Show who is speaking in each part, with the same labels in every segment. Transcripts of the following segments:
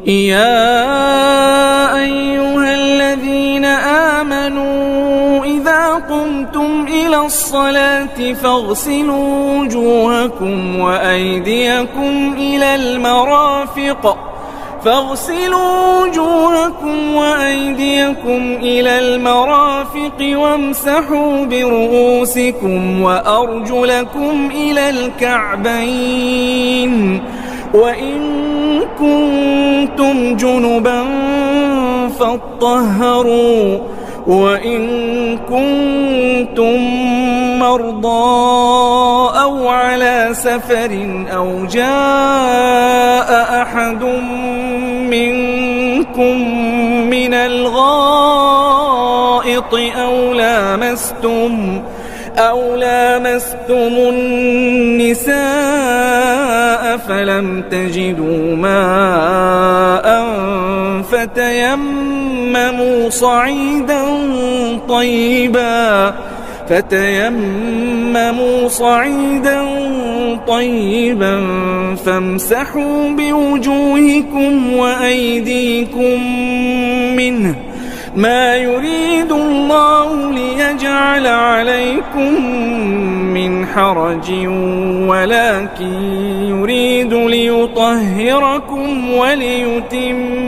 Speaker 1: يا أيها الذين آمنوا إذا قمتم إلى الصلاة فاغسلوا وجوهكم وأيديكم إلى المرافق وامسحوا برؤوسكم وأرجلكم إلى الكعبين وإن كنتم جنبا فاطهروا وإن كنتم مرضى أو على سفر أو جاء أحد منكم من الغائط أو لامستم النساء فلم تجدوا ماء فتيمموا صعيدا طيبا فامسحوا بوجوهكم وأيديكم منه ما يريد الله ليجعل عليكم من حرج ولكن يريد ليطهركم وليتم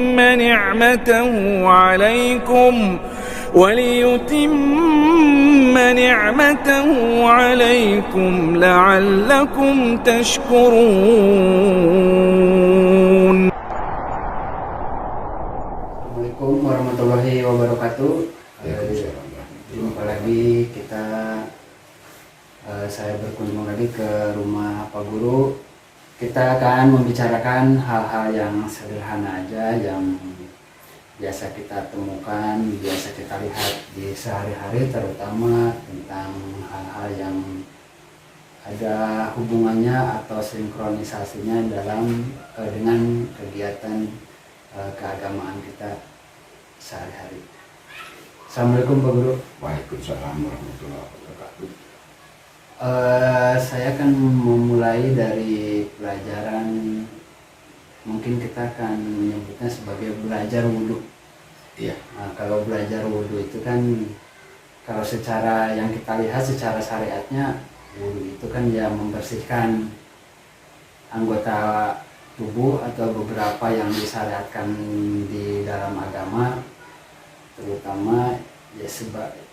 Speaker 1: نعمته عليكم لعلكم تشكرون.
Speaker 2: Assalamualaikum warahmatullahi wabarakatuh. Jumpa lagi kita, saya berkunjung lagi ke rumah Pak Guru. Kita akan membicarakan hal-hal yang sederhana aja, yang biasa kita temukan, biasa kita lihat di sehari-hari, terutama tentang hal-hal yang ada hubungannya atau sinkronisasinya dengan kegiatan keagamaan kita sehari-hari. Assalamualaikum Pak Guru.
Speaker 3: Waalaikumsalam warahmatullahi wabarakatuh.
Speaker 2: Saya akan memulai dari pelajaran, mungkin kita akan menyebutnya sebagai belajar wudhu.
Speaker 3: Iya.
Speaker 2: Nah, kalau belajar wudhu itu kan, kalau secara yang kita lihat secara syariatnya, wudhu itu kan ya membersihkan anggota tubuh atau beberapa yang disyariatkan di dalam agama, terutama ya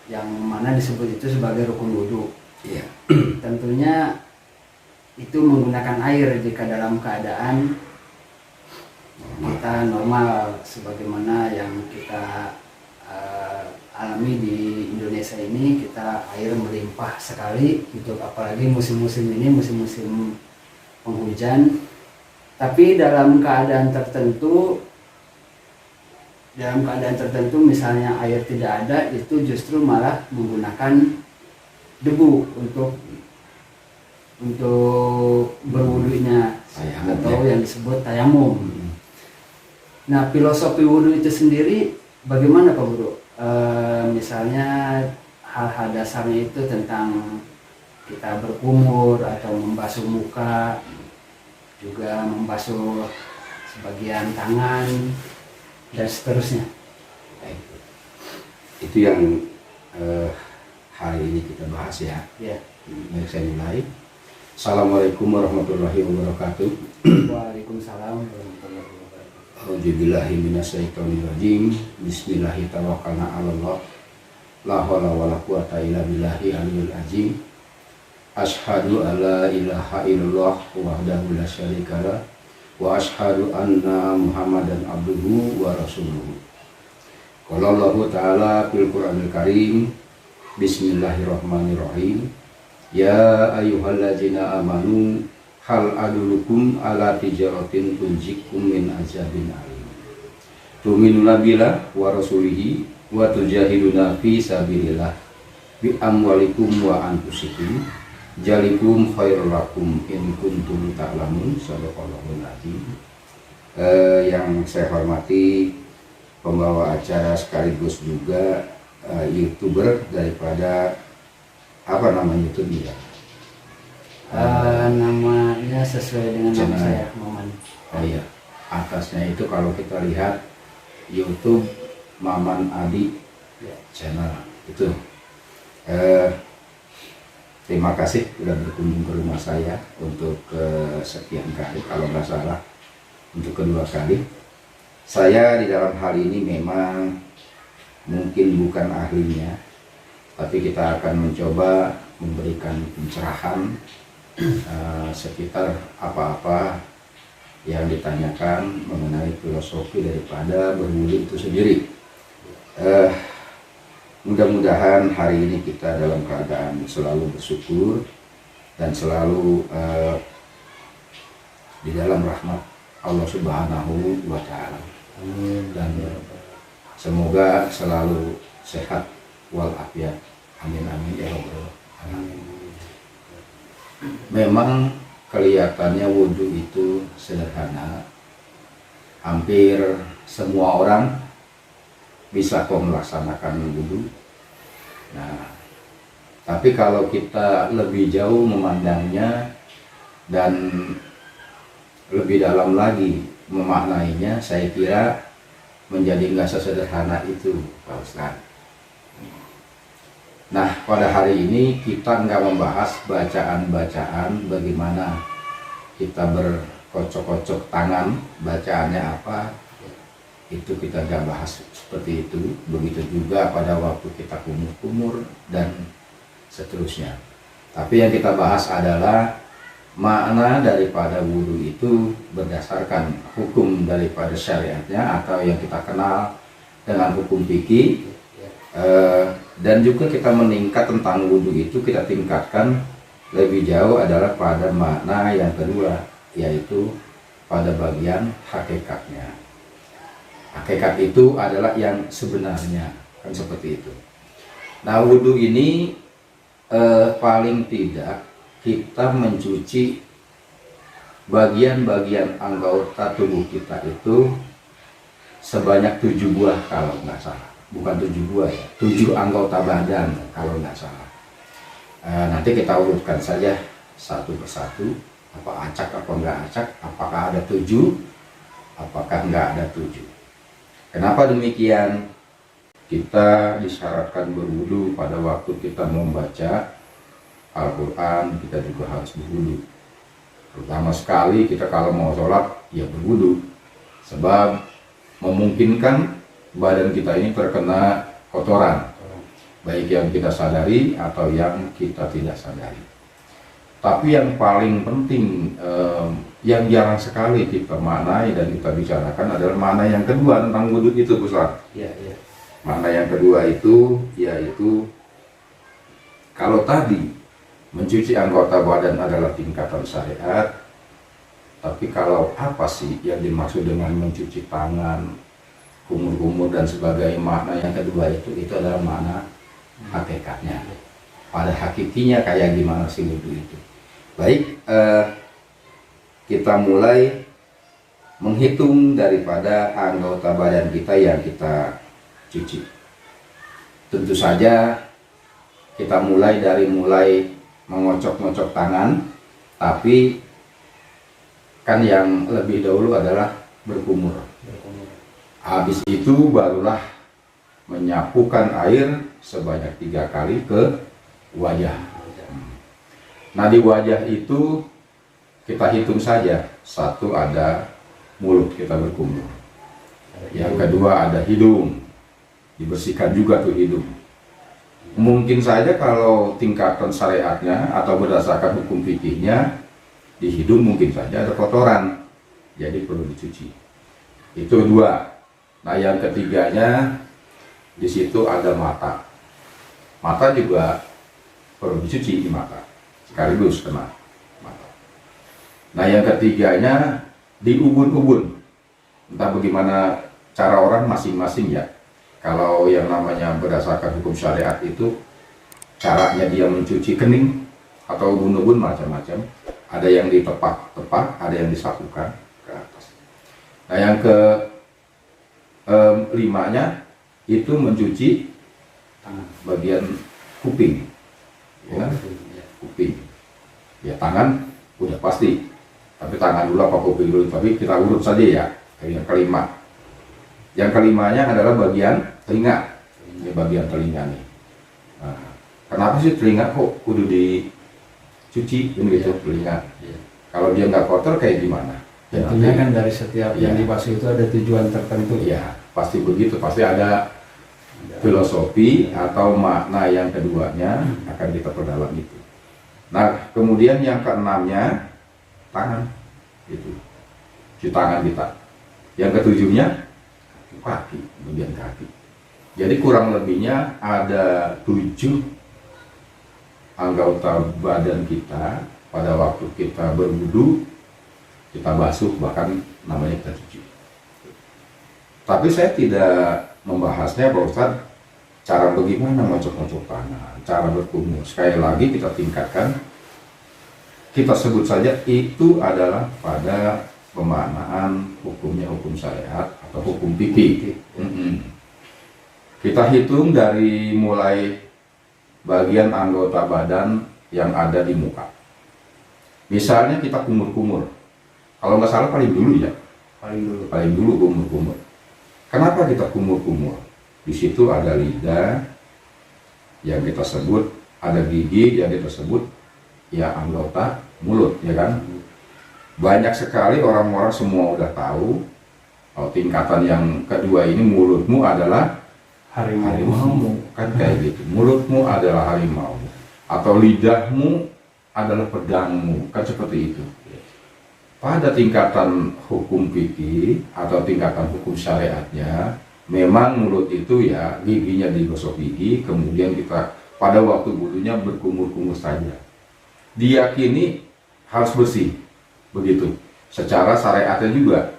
Speaker 2: yang mana disebut itu sebagai rukun wudhu.
Speaker 3: Iya.
Speaker 2: Tentunya itu menggunakan air jika dalam keadaan kita normal, sebagaimana yang kita alami di Indonesia ini. Kita air melimpah sekali, untuk apalagi musim-musim ini, musim-musim penghujan. Tapi dalam keadaan tertentu misalnya air tidak ada, itu justru malah menggunakan debu untuk berwudunya, atau yang disebut tayamum. Nah, filosofi wudhu itu sendiri bagaimana Pak Guru? Misalnya hal-hal dasarnya itu tentang kita berkumur atau membasuh muka, juga membasuh sebagian tangan dan seterusnya.
Speaker 3: Itu yang hari ini kita bahas ya.
Speaker 2: Ya.
Speaker 3: Baik, saya mulai. Assalamualaikum warahmatullahi wabarakatuh.
Speaker 2: Waalaikumsalam warahmatullahi wabarakatuh.
Speaker 3: A'udzubillahi minasyaitonirrajim. Bismillahirrahmanirrahim. 'Alallah la haula wala quwata illa billahi aliyil azim. Asyhadu alla ilaha illallah wahdahu la syarikalah wa asyhadu anna Muhammadan abduhu wa rasuluhu. Qala Allah Ta'ala fil Qur'anil Karim, Bismillahirrahmanirrahim. Ya ayyuhallazina amanu hal adulukum ala tijaratin tunjikum min azabin alim. Tu'minuna billah wa rasulihi wa tujahiduna fi sabilillah bi amwalikum wa anfusikum jalikum khairul lakum in kuntum ta'lamun. Shadaqallahul azim. Yang saya hormati pembawa acara sekaligus juga YouTuber daripada apa namanya itu dia?
Speaker 2: Namanya sesuai dengan nama saya, Maman.
Speaker 3: Oh iya. atasnya itu kalau kita lihat YouTube Maman Adi channel itu. Terima kasih sudah berkunjung ke rumah saya untuk sekian kali, kalau nggak salah untuk kedua kali. Saya di dalam hal ini memang mungkin bukan ahlinya, tapi kita akan mencoba memberikan pencerahan sekitar apa-apa yang ditanyakan mengenai filosofi daripada berwudu itu sendiri. Mudah-mudahan hari ini kita dalam keadaan selalu bersyukur dan selalu di dalam rahmat Allah Subhanahu wa Ta'ala. Dan semoga selalu sehat walafiat. Amin amin ya Allah. Amin. Memang kelihatannya wudhu itu sederhana. Hampir semua orang bisa kok melaksanakan wudhu. Nah, tapi kalau kita lebih jauh memandangnya dan lebih dalam lagi memaknainya, saya kira menjadi nggak sesederhana itu, Pak Ustadz. Nah, pada hari ini kita nggak membahas bacaan-bacaan bagaimana kita berkocok-kocok tangan, bacaannya apa, itu kita nggak bahas seperti itu. Begitu juga pada waktu kita kumur-kumur dan seterusnya. Tapi yang kita bahas adalah makna daripada wudhu itu berdasarkan hukum daripada syariatnya, atau yang kita kenal dengan hukum fikih. Dan juga kita meningkat tentang wudhu itu, kita tingkatkan lebih jauh adalah pada makna yang kedua, yaitu pada bagian hakikatnya. Hakikat itu adalah yang sebenarnya, kan seperti itu. Nah, wudhu ini paling tidak kita mencuci bagian-bagian anggota tubuh kita itu sebanyak 7 buah kalau nggak salah. Bukan 7 buah ya, 7 anggota badan kalau nggak salah. Nanti kita urutkan saja satu persatu, apa acak apa nggak acak, apakah ada 7, apakah nggak ada 7. Kenapa demikian? Kita disyaratkan berwudu pada waktu kita membaca Al-Quran, kita juga harus berwudu. Terutama sekali kita kalau mau sholat, ya berwudu. Sebab memungkinkan badan kita ini terkena kotoran, baik yang kita sadari atau yang kita tidak sadari. Tapi yang paling penting, yang jarang sekali kita maknai dan kita bicarakan adalah makna yang kedua tentang wudhu itu, Ustaz.
Speaker 2: Ya.
Speaker 3: Makna yang kedua itu yaitu, kalau tadi mencuci anggota badan adalah tingkatan syariat, tapi kalau apa sih yang dimaksud dengan mencuci tangan, kumur-kumur dan sebagainya, makna yang kedua itu adalah makna hakikatnya. Pada hakikinya kayak gimana sih wudhu itu. Baik, kita mulai menghitung daripada anggota badan kita yang kita cuci. Tentu saja kita mulai mengocok-ngocok tangan, tapi kan yang lebih dahulu adalah berkumur. Habis itu barulah menyapukan air sebanyak 3 kali ke wajah. Nah, di wajah itu kita hitung saja. 1 ada mulut kita berkumur, yang kedua ada hidung, dibersihkan juga tuh hidung. Mungkin saja kalau tingkatan syariatnya atau berdasarkan hukum fikihnya, di hidung mungkin saja ada kotoran, jadi perlu dicuci. Itu 2. Nah, yang ketiganya di situ ada mata. Mata juga perlu dicuci di mata, sekaligus kena mata. Nah, yang ketiganya di ubun-ubun. Entah bagaimana cara orang masing-masing ya. Kalau yang namanya berdasarkan hukum syariat itu caranya dia mencuci kening atau ubun-ubun macam-macam. Ada yang ditepak-tepak, ada yang disapukan ke atas. Nah, yang ke 5-nya itu mencuci bagian kuping, ya kan? Kuping. Ya, tangan udah pasti, tapi tangan dulu apa kuping dulu, tapi kita urut saja ya. Yang kelima. Yang kelimanya adalah bagian telinga. Ini bagian telinga nih. Nah, kenapa sih telinga kok kudu dicuci gitu telinga? Kalau dia nggak kotor kayak gimana?
Speaker 2: Tentunya kan dari setiap yang dibasuh itu ada tujuan tertentu.
Speaker 3: Ya, pasti begitu. Pasti ada filosofi atau makna yang keduanya akan kita perdalam itu. Nah, kemudian yang keenamnya tangan, itu cuci tangan kita. Yang ketujuhnya kaki, bagian kaki. Jadi kurang lebihnya ada 7 anggota badan kita pada waktu kita berwudu, kita basuh, bahkan namanya kita cuci. Tapi saya tidak membahasnya Pak Ustadz, cara bagaimana ngocok-ngocok tangan, cara berkumur. Sekali lagi kita tingkatkan, kita sebut saja itu adalah pada pemaknaan hukumnya hukum syariat atau hukum fikih. Kita hitung dari mulai bagian anggota badan yang ada di muka. Misalnya kita kumur-kumur, kalau nggak salah paling dulu ya, paling dulu kumur-kumur. Kenapa kita kumur-kumur? Di situ ada lidah yang kita sebut, ada gigi yang kita sebut ya anggota mulut, ya kan? Banyak sekali orang-orang semua udah tahu, tingkatan yang kedua ini mulutmu adalah harimau, kan kayak gitu. Mulutmu adalah harimau, atau lidahmu adalah pedangmu, kan seperti itu. Pada tingkatan hukum fikih atau tingkatan hukum syariatnya, memang mulut itu ya giginya digosok gigi, kemudian kita pada waktu wudunya berkumur-kumur saja. Diyakini harus bersih, begitu. Secara syariatnya juga,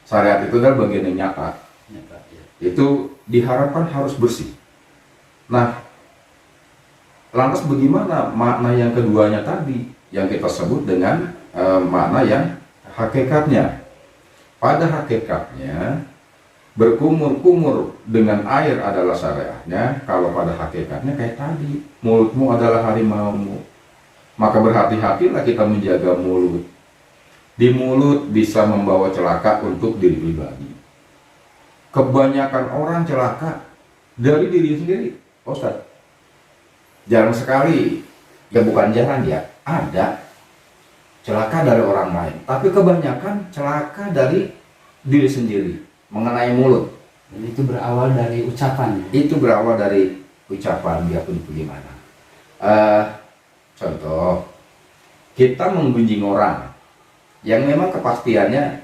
Speaker 3: syariat itu adalah bagian yang nyata. Itu diharapkan harus bersih. Nah, lantas bagaimana makna yang keduanya tadi yang kita sebut dengan makna yang hakikatnya? Pada hakikatnya berkumur-kumur dengan air adalah syariatnya. Kalau pada hakikatnya kayak tadi, mulutmu adalah harimaumu, maka berhati-hatilah kita menjaga mulut. Di mulut bisa membawa celaka untuk diri pribadi. Kebanyakan orang celaka dari diri sendiri, Ustaz. Jarang sekali, ya bukan jarang ya, ada celaka dari orang lain, tapi kebanyakan celaka dari diri sendiri mengenai mulut.
Speaker 2: Dan itu berawal dari ucapan.
Speaker 3: Itu berawal dari ucapan, biarpun bagaimana. Contoh, kita menggunjing orang yang memang kepastiannya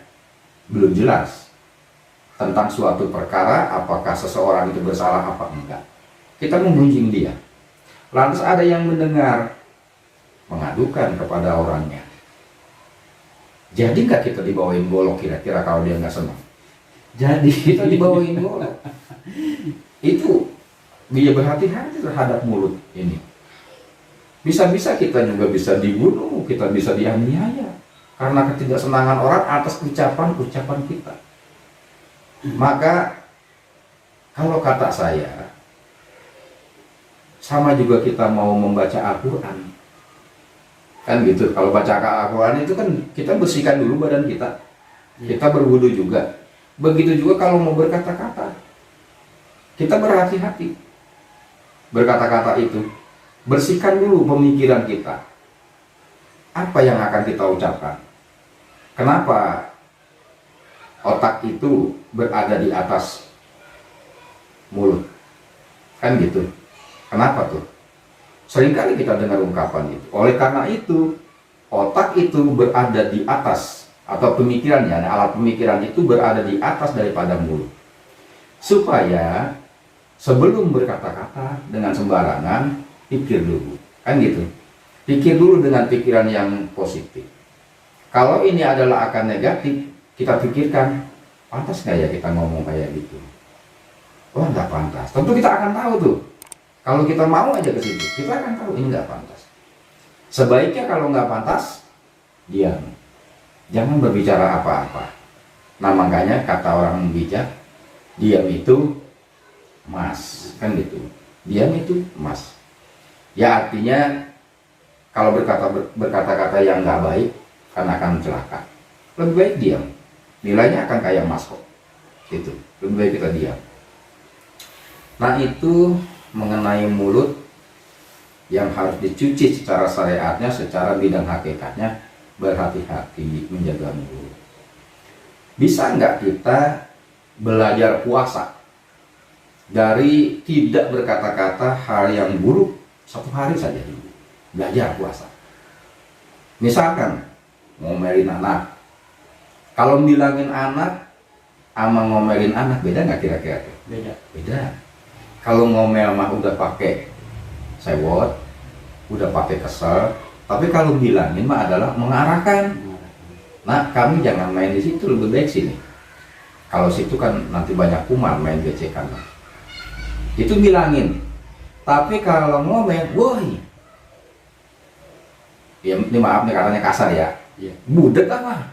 Speaker 3: belum jelas tentang suatu perkara, apakah seseorang itu bersalah apa enggak. Kita menggunjing dia, lantas ada yang mendengar, mengadukan kepada orangnya. Jadi nggak kita dibawain golok kira-kira kalau dia nggak senang? Jadi kita dibawain golok. Itu dia berhati-hati terhadap mulut ini. Bisa-bisa kita juga bisa dibunuh, kita bisa dianiaya karena ketidaksenangan orang atas ucapan-ucapan kita. Maka kalau kata saya, sama juga kita mau membaca Al-Quran, kan gitu. Kalau baca Al-Quran itu kan kita bersihkan dulu badan kita, kita berwudu juga. Begitu juga kalau mau berkata-kata, kita berhati-hati berkata-kata itu. Bersihkan dulu pemikiran kita, apa yang akan kita ucapkan. Kenapa otak itu berada di atas mulut, kan gitu? Kenapa tuh? Seringkali kita dengar ungkapan itu. Oleh karena itu, otak itu berada di atas, atau pemikirannya, alat pemikiran itu berada di atas daripada mulut. Supaya sebelum berkata-kata dengan sembarangan, pikir dulu, kan gitu. Pikir dulu dengan pikiran yang positif. Kalau ini adalah akan negatif, kita pikirkan, pantas nggak ya kita ngomong kayak gitu? Oh, nggak pantas. Tentu kita akan tahu tuh. Kalau kita mau aja ke situ, kita akan tahu ini nggak pantas. Sebaiknya kalau nggak pantas, diam. Jangan berbicara apa-apa. Nah, makanya kata orang bijak, diam itu emas, kan gitu. Diam itu emas. Ya artinya kalau berkata-kata yang nggak baik kan akan celaka. Lebih baik diam. nilainya akan kayak emas kok. Itu lebih baik kita diam. Nah, itu mengenai mulut yang harus dicuci secara syariatnya, secara bidang hakikatnya. Berhati-hati menjaga mulut. Bisa nggak kita belajar puasa dari tidak berkata-kata hal yang buruk 1 hari saja dulu? Belajar puasa. Misalkan ngomelin anak, kalau bilangin anak sama ngomelin anak beda nggak kira-kira? Beda. Kalau ngomel mah udah pakai sewot, udah pakai kesel, tapi kalau bilangin mah adalah mengarahkan. Nah, kami jangan main di situ, lebih baik sini. Kalau situ kan nanti banyak kuman main gecekan. Itu bilangin. Tapi kalau ngomel, woi, ya ini maaf nih katanya kasar ya, budek apa?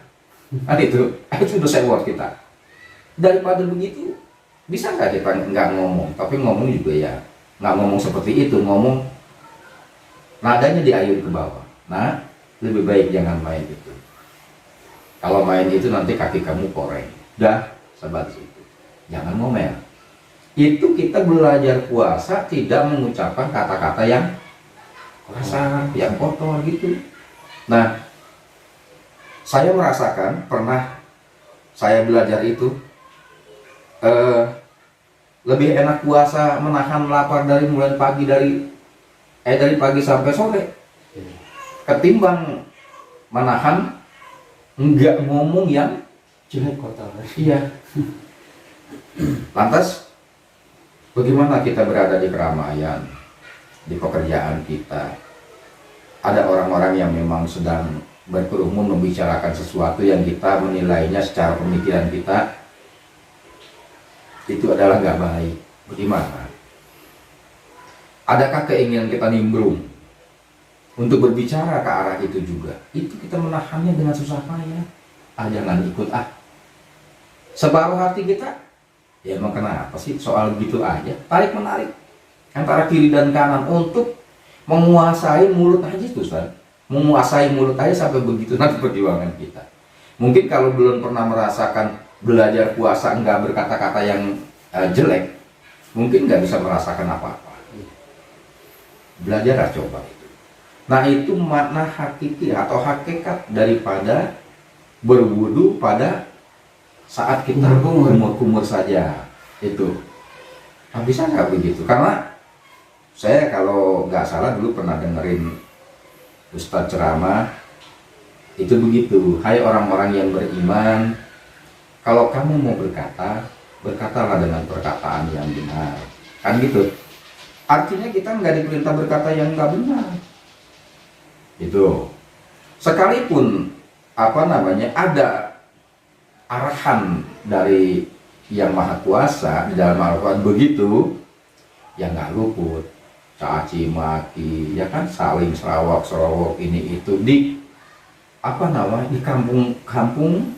Speaker 3: Kan itu sudah sewot kita. Daripada begitu, bisa nggak kita nggak ngomong, tapi ngomong juga ya nggak ngomong seperti itu, ngomong nadanya diayun ke bawah. Nah, lebih baik jangan main itu. Kalau main itu nanti kaki kamu koreng. Dah, sebatas itu. Jangan ngomel. Itu kita belajar puasa tidak mengucapkan kata-kata yang kasar, yang kotor gitu. Nah, saya merasakan pernah saya belajar itu lebih enak puasa menahan lapar dari mulai pagi dari pagi sampai sore ketimbang menahan enggak ngomong yang
Speaker 2: jelek kotor.
Speaker 3: Iya. Lantas bagaimana kita berada di keramaian, di pekerjaan kita, ada orang-orang yang memang sedang berkerumun membicarakan sesuatu yang kita menilainya secara pemikiran kita itu adalah nggak baik. Bagaimana? Adakah keinginan kita nimbrung untuk berbicara ke arah itu juga? Itu kita menahannya dengan susah payah. Jangan ikut separuh hati kita. Ya emang kenapa sih soal begitu aja? Tarik menarik antara kiri dan kanan untuk menguasai mulut aja tuh, Ustaz. Menguasai mulut aja sampai begitu nanti perjuangan kita. Mungkin kalau belum pernah merasakan belajar puasa enggak berkata-kata yang jelek, mungkin nggak bisa merasakan apa-apa. Belajar coba itu. Nah, itu makna hakiki atau hakikat daripada berwudu pada saat kita kumur-kumur saja itu. Nah, bisa nggak begitu? Karena saya kalau nggak salah dulu pernah dengerin Ustadz ceramah itu begitu. Hai orang-orang yang beriman, kalau kamu mau berkata, berkatalah dengan perkataan yang benar. Kan gitu. Artinya kita nggak diperintah berkata yang nggak benar. Itu. Sekalipun ada arahan dari yang maha kuasa di dalam Al-Quran begitu, ya nggak luput caci maki, ya kan, saling serowok ini itu di di kampung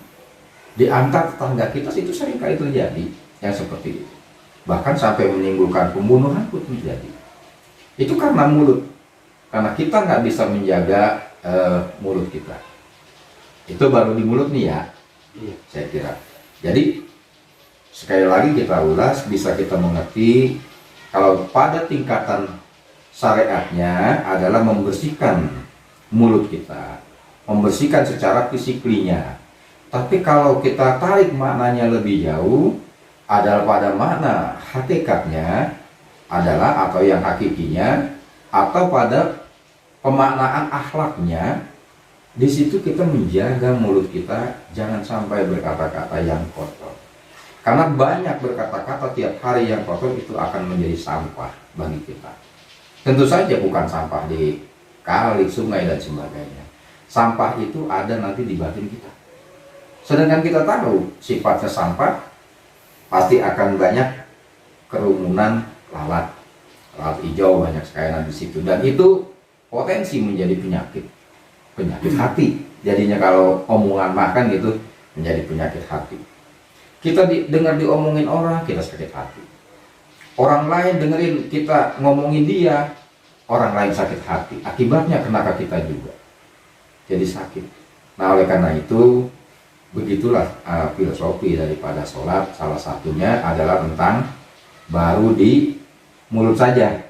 Speaker 3: di antar tetangga kita itu sering kali terjadi yang seperti itu. Bahkan sampai menimbulkan pembunuhan pun terjadi. Itu karena mulut. Karena kita nggak bisa menjaga mulut kita. Itu baru di mulut nih ya. Saya kira. Jadi sekali lagi kita ulas, bisa kita mengerti kalau pada tingkatan syariatnya adalah membersihkan mulut kita, membersihkan secara fisiklinya. Tapi kalau kita tarik maknanya lebih jauh, adalah pada makna hakikatnya adalah atau yang hakikinya atau pada pemaknaan akhlaknya. Di situ kita menjaga mulut kita jangan sampai berkata-kata yang kotor. Karena banyak berkata-kata tiap hari yang kotor itu akan menjadi sampah bagi kita. Tentu saja bukan sampah di kali, sungai dan sebagainya. Sampah itu ada nanti di batin kita. Sedangkan kita tahu sifatnya sampah pasti akan banyak kerumunan lalat hijau banyak sekali di situ, dan itu potensi menjadi penyakit hati. Jadinya kalau omongan makan gitu menjadi penyakit hati. Kita dengar diomongin orang, kita sakit hati. Orang lain dengerin kita ngomongin dia, orang lain sakit hati. Akibatnya kena ke kita juga, jadi sakit. Nah, oleh karena itu Begitulah filosofi daripada sholat. Salah satunya adalah tentang baru di mulut saja.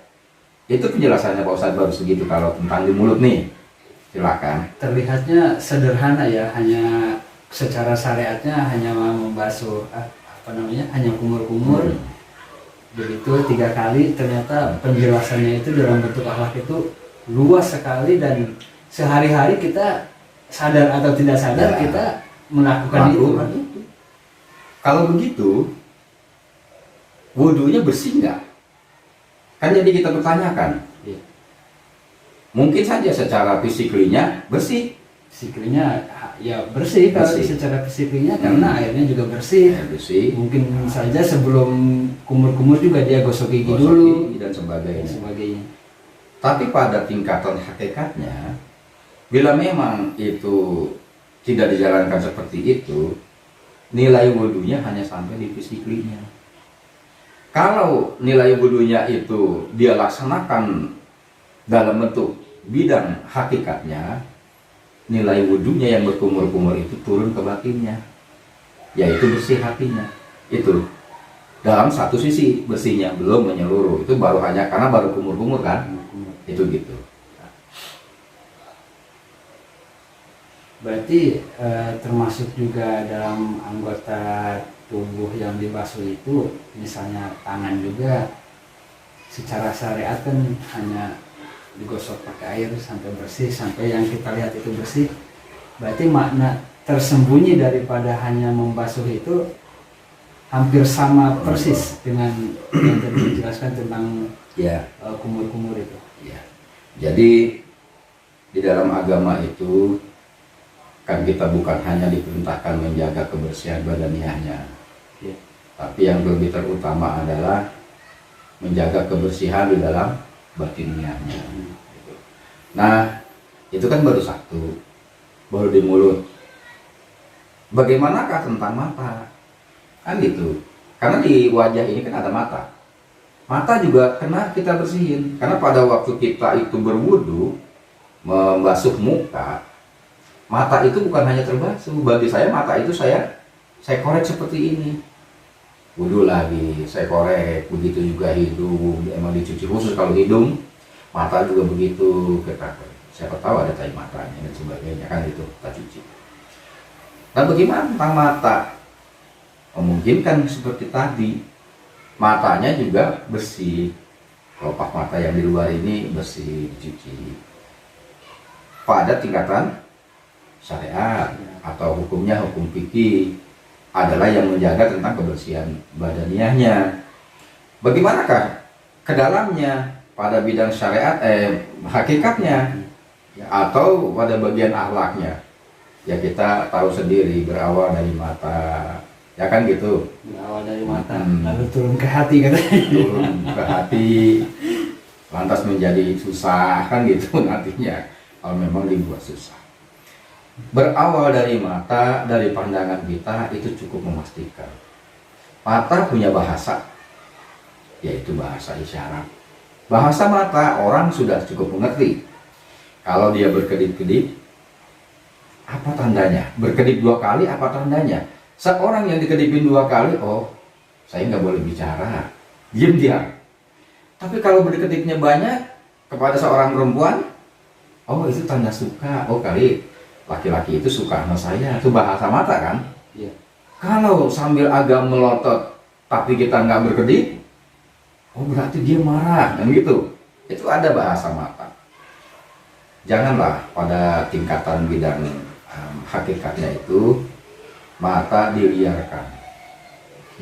Speaker 3: Itu penjelasannya Pak Ustadz baru segitu kalau tentang di mulut nih. Silakan.
Speaker 2: Terlihatnya sederhana ya, hanya secara syariatnya hanya membasuh hanya kumur-kumur. Begitu 3 kali. Ternyata penjelasannya itu dalam bentuk akhlak itu luas sekali, dan sehari-hari kita sadar atau tidak sadar
Speaker 3: Ya,
Speaker 2: kita melakukan itu.
Speaker 3: Kalau begitu, wudhunya bersih nggak? Kan jadi kita bertanyakan.
Speaker 2: Iya.
Speaker 3: Mungkin saja secara fisiklinya bersih.
Speaker 2: Fisiklinya ya bersih, kalau
Speaker 3: Bersih.
Speaker 2: secara fisiklinya karena airnya juga bersih.
Speaker 3: Ya, bersih.
Speaker 2: Mungkin saja sebelum kumur-kumur juga dia gosok gigi
Speaker 3: Gosok
Speaker 2: dulu
Speaker 3: gigi dan
Speaker 2: dan
Speaker 3: sebagainya.
Speaker 2: sebagainya.
Speaker 3: Tapi pada tingkatan hakikatnya, bila memang itu tidak dijalankan seperti itu, nilai wudhunya hanya sampai di fisiklinya. Kalau nilai wudhunya itu dia laksanakan dalam bentuk bidang hakikatnya, nilai wudhunya yang berkumur-kumur itu turun ke batinnya, yaitu bersih hatinya. Itu dalam satu sisi bersihnya, belum menyeluruh. Itu baru hanya karena baru kumur-kumur kan, itu gitu.
Speaker 2: Berarti termasuk juga dalam anggota tubuh yang dibasuh itu, misalnya tangan juga secara syariat kan hanya digosok pakai air sampai bersih, sampai yang kita lihat itu bersih. Berarti makna tersembunyi daripada hanya membasuh itu hampir sama persis dengan yang tadi dijelaskan tentang
Speaker 3: Ya,
Speaker 2: kumur-kumur itu.
Speaker 3: ya. Jadi di dalam agama itu kan kita bukan hanya diperintahkan menjaga kebersihan badaniahnya,
Speaker 2: Ya.
Speaker 3: tapi yang lebih terutama adalah menjaga kebersihan di dalam batiniahnya. Nah, itu kan baru satu, baru di mulut. Bagaimanakah tentang mata? Kan gitu. Karena di wajah ini kan ada mata. Mata juga kena kita bersihin. Karena pada waktu kita itu berwudu, membasuh muka, mata itu bukan hanya terbasuh. Bagi saya mata itu saya korek seperti ini. Wudu lagi, saya korek. Begitu juga hidung, emang dicuci khusus kalau hidung. Mata juga begitu, kita siapa tahu ada tai matanya dan sebagainya, kan itu kita cuci. Nah, bagaimana tentang mata? Memungkinkan seperti tadi, matanya juga bersih. Kelopak mata yang di luar ini bersih, dicuci. Pada tingkatan syariat atau hukumnya, hukum fikih adalah yang menjaga tentang kebersihan badaniahnya. Bagaimanakah ke dalamnya pada bidang syariat hakikatnya atau pada bagian akhlaknya? Ya kita tahu sendiri, berawal dari mata, ya kan gitu.
Speaker 2: Berawal dari mata, lalu turun ke hati katanya.
Speaker 3: Turun ke hati, lantas menjadi susah, kan gitu nantinya kalau memang dibuat susah. Berawal dari mata, dari pandangan kita itu cukup memastikan. Mata punya bahasa, yaitu bahasa isyarat. Bahasa mata orang sudah cukup mengerti. Kalau dia berkedip-kedip, apa tandanya? Berkedip 2 kali, apa tandanya? Seorang yang dikedipin 2 kali, oh saya nggak boleh bicara, diam. Tapi kalau berkedipnya banyak kepada seorang perempuan, oh itu tanda suka. Oh kali laki-laki itu suka sama saya, itu bahasa mata kan?
Speaker 2: Iya.
Speaker 3: Kalau sambil agak melotot tapi kita nggak berkedip, oh berarti dia marah, kan gitu. Itu ada bahasa mata. Janganlah pada tingkatan bidang hakikatnya itu mata diliarkan,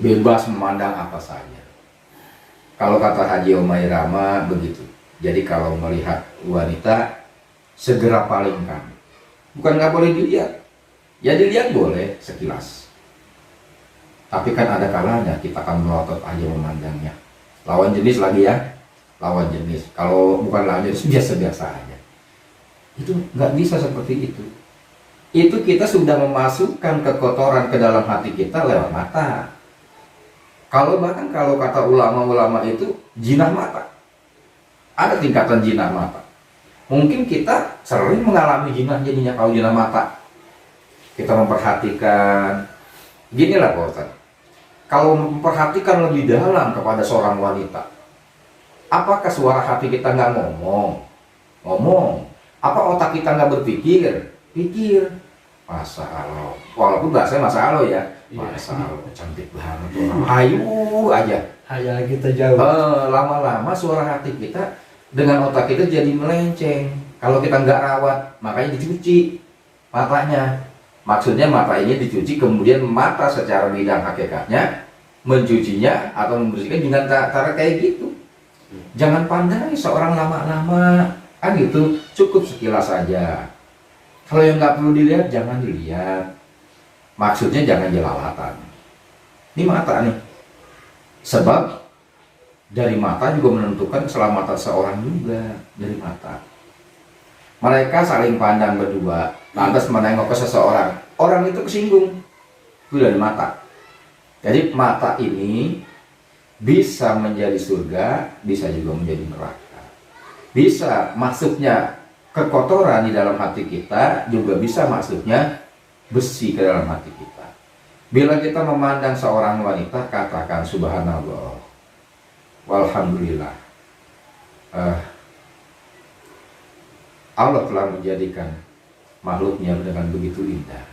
Speaker 3: bebas memandang apa saja. Kalau kata Haji Omai Rama begitu. Jadi kalau melihat wanita segera palingkan. Bukan nggak boleh dilihat, ya dilihat boleh sekilas. Tapi kan ada kalanya kita akan melotot aja memandangnya. Lawan jenis lagi ya, lawan jenis. Kalau bukan lawan jenis biasa-biasa aja. Itu nggak bisa seperti itu. Itu kita sudah memasukkan kekotoran ke dalam hati kita lewat mata. Kalau bahkan kalau kata ulama-ulama itu jinah mata. Ada tingkatan jinah mata. Mungkin kita sering mengalami jinah jadinya kalau jinah mata. kita memperhatikan. Ginilah Pak Ustadz, kalau memperhatikan lebih dalam kepada seorang wanita, apakah suara hati kita nggak ngomong? Ngomong. Apa otak kita nggak berpikir? Pikir. Masa Allah, walaupun bahasanya masa Allah ya, masa Allah cantik banget orang, hayu aja.
Speaker 2: Hayal kita jauh.
Speaker 3: Lama-lama suara hati kita dengan otak kita jadi melenceng. Kalau kita nggak rawat, makanya dicuci matanya. Maksudnya mata ini dicuci, kemudian mata secara bidang hakikatnya mencucinya atau membersihkan dengan cara kayak gitu. Jangan pandang seorang lama-lama, kan gitu, cukup sekilas saja. Kalau yang nggak perlu dilihat, jangan dilihat. Maksudnya jangan jelalatan. Ini mata nih. Sebab dari mata juga menentukan keselamatan seorang juga, dari mata. Mereka saling pandang berdua, lantas menengok ke seseorang. Orang itu kesinggung, itu dari mata. Jadi mata ini bisa menjadi surga, bisa juga menjadi neraka. Bisa masuknya kekotoran di dalam hati kita, juga bisa masuknya besi ke dalam hati kita. Bila kita memandang seorang wanita, katakan subhanallah, walhamdulillah. Allah telah menjadikan makhluknya dengan begitu indah.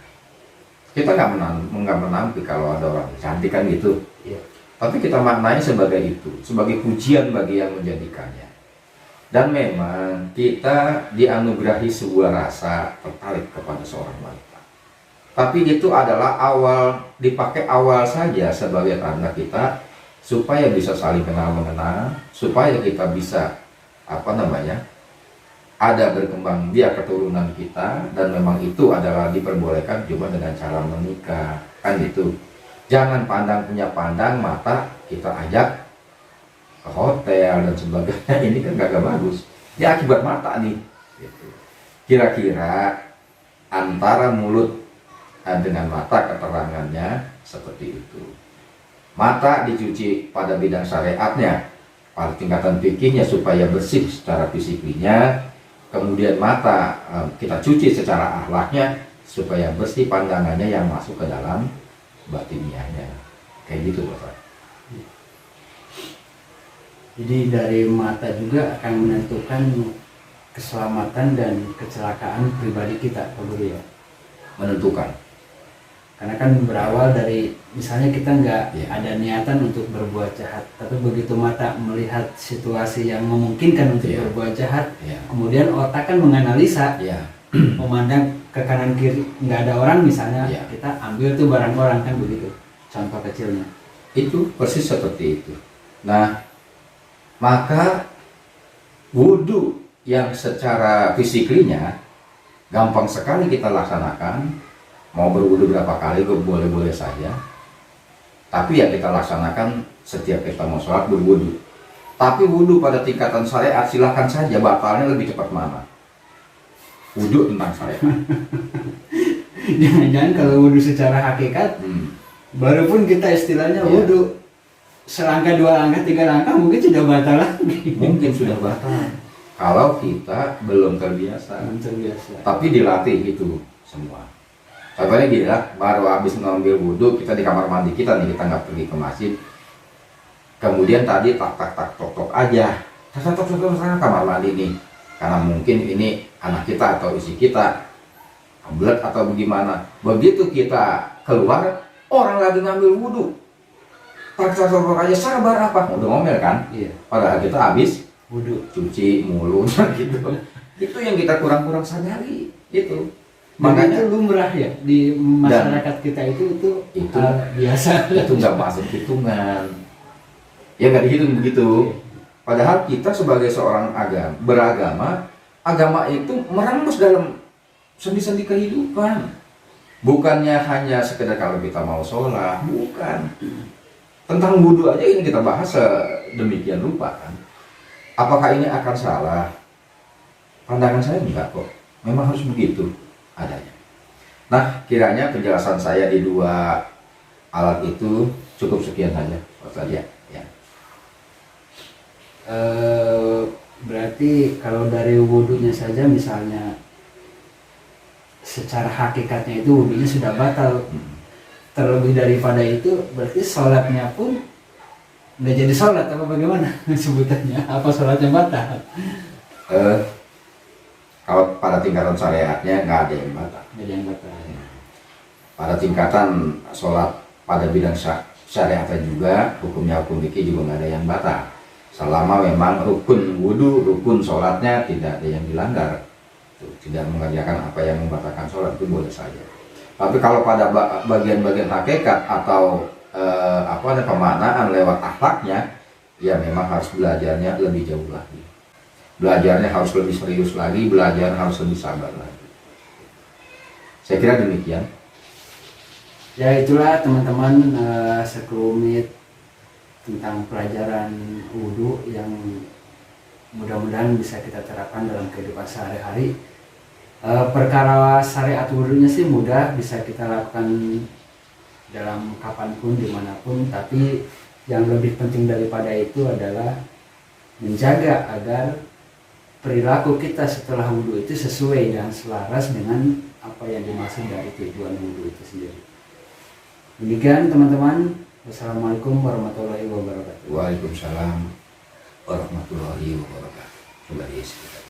Speaker 3: Kita nggak menampi kalau ada orang cantik kan gitu.
Speaker 2: Iya.
Speaker 3: Tapi kita maknai sebagai itu, sebagai pujian bagi yang menjadikannya. Dan memang kita dianugerahi sebuah rasa tertarik kepada seorang wanita. Tapi itu adalah dipakai awal saja sebagai tanda kita supaya bisa saling kenal mengenal, supaya kita bisa ada berkembang dia keturunan kita, dan memang itu adalah diperbolehkan cuma dengan cara menikah, kan gitu. Jangan punya pandang mata kita ajak ke hotel dan sebagainya, ini kan gak bagus. Ya akibat mata nih. Gitu. Kira-kira antara mulut dengan mata keterangannya seperti itu. Mata dicuci pada bidang syariatnya, pada tingkatan fikihnya supaya bersih secara fisiknya. Kemudian mata kita cuci secara akhlaknya supaya bersih pandangannya yang masuk ke dalam batiniahnya. Kayak gitu Bapak.
Speaker 2: Jadi dari mata juga akan menentukan keselamatan dan kecelakaan pribadi kita, Pak Guru ya.
Speaker 3: Menentukan.
Speaker 2: Karena kan berawal dari misalnya kita nggak
Speaker 3: Ya.
Speaker 2: ada niatan untuk berbuat jahat, tapi begitu mata melihat situasi yang memungkinkan untuk
Speaker 3: Ya.
Speaker 2: berbuat jahat,
Speaker 3: Ya.
Speaker 2: kemudian otak kan menganalisa,
Speaker 3: Ya.
Speaker 2: memandang ke kanan kiri nggak ada orang misalnya,
Speaker 3: Ya.
Speaker 2: kita ambil tuh barang orang, kan begitu contoh kecilnya.
Speaker 3: Itu persis seperti itu. Nah, maka wudhu yang secara fisiklinya gampang sekali kita laksanakan. Mau berwudhu berapa kali boleh-boleh saja. Tapi ya kita laksanakan setiap kita mau sholat berwudhu. Tapi wudhu pada tingkatan syariat silakan saja, batalnya lebih cepat mana? Wudhu tentang syariat.
Speaker 2: Jangan-jangan kalau wudhu secara hakikat, baru pun kita istilahnya
Speaker 3: Ya.
Speaker 2: wudhu selangkah, 2 langkah, 3 langkah mungkin sudah batal lagi.
Speaker 3: Mungkin sudah batal. Kalau kita belum terbiasa. Tapi dilatih itu semua. Contohnya gini lah, baru habis ngambil wudhu, kita di kamar mandi kita nih, kita nggak pergi ke masjid. Kemudian tadi tak tok aja, tak sana kamar mandi nih, karena mungkin ini anak kita atau isi kita, kebelet atau bagaimana. Begitu kita keluar, orang lagi ngambil wudhu, tak aja, sabar apa? Udah ngomel kan?
Speaker 2: Iya.
Speaker 3: Padahal kita habis
Speaker 2: Wudhu.
Speaker 3: cuci mulut gitu. Itu yang kita kurang-kurang sadari itu.
Speaker 2: Makanya
Speaker 3: Makanya
Speaker 2: itu lumrah ya di masyarakat kita itu biasa.
Speaker 3: itu nggak masuk hitungan, ya nggak dihitung begitu. Padahal kita sebagai seorang beragama, agama itu meremus dalam sendi-sendi kehidupan. Bukannya hanya sekedar kalau kita mau sholat, bukan. Tentang wudhu aja ini kita bahas sedemikian rupa kan. Apakah ini akan salah? Pandangan saya enggak kok. Memang harus begitu adanya. Nah, kiranya penjelasan saya di 2 alat itu cukup sekian saja, Pak ya.
Speaker 2: Berarti kalau dari wudhunya saja misalnya secara hakikatnya itu wudhunya sudah batal. Terlebih daripada itu berarti sholatnya pun nggak jadi sholat apa bagaimana sebutannya, apa sholatnya batal?
Speaker 3: Kalau pada tingkatan syariatnya nggak ada yang batal.
Speaker 2: Nggak ada yang batal.
Speaker 3: Pada tingkatan sholat pada bidang syariatnya juga, hukumnya hukum fikih juga nggak ada yang batal. Selama memang rukun wudhu, rukun sholatnya tidak ada yang dilanggar, tidak mengerjakan apa yang membatalkan sholat, itu boleh saja. Tapi kalau pada bagian-bagian hakikat atau ada pemaknaan lewat akhlaknya, ya memang harus belajarnya lebih jauh lagi. Belajarnya harus lebih serius lagi, belajar harus lebih sabar lagi. Saya kira demikian.
Speaker 2: Ya itulah teman-teman sekelumit tentang pelajaran wudhu yang mudah-mudahan bisa kita terapkan dalam kehidupan sehari-hari. Perkara syariat wudhunya sih mudah, bisa kita lakukan dalam kapanpun, dimanapun. Tapi yang lebih penting daripada itu adalah menjaga agar perilaku kita setelah wudhu itu sesuai dan selaras dengan apa yang dimaksud dari tujuan wudhu itu sendiri. Demikian teman-teman. Wassalamualaikum warahmatullahi wabarakatuh.
Speaker 3: Waalaikumsalam warahmatullahi wabarakatuh.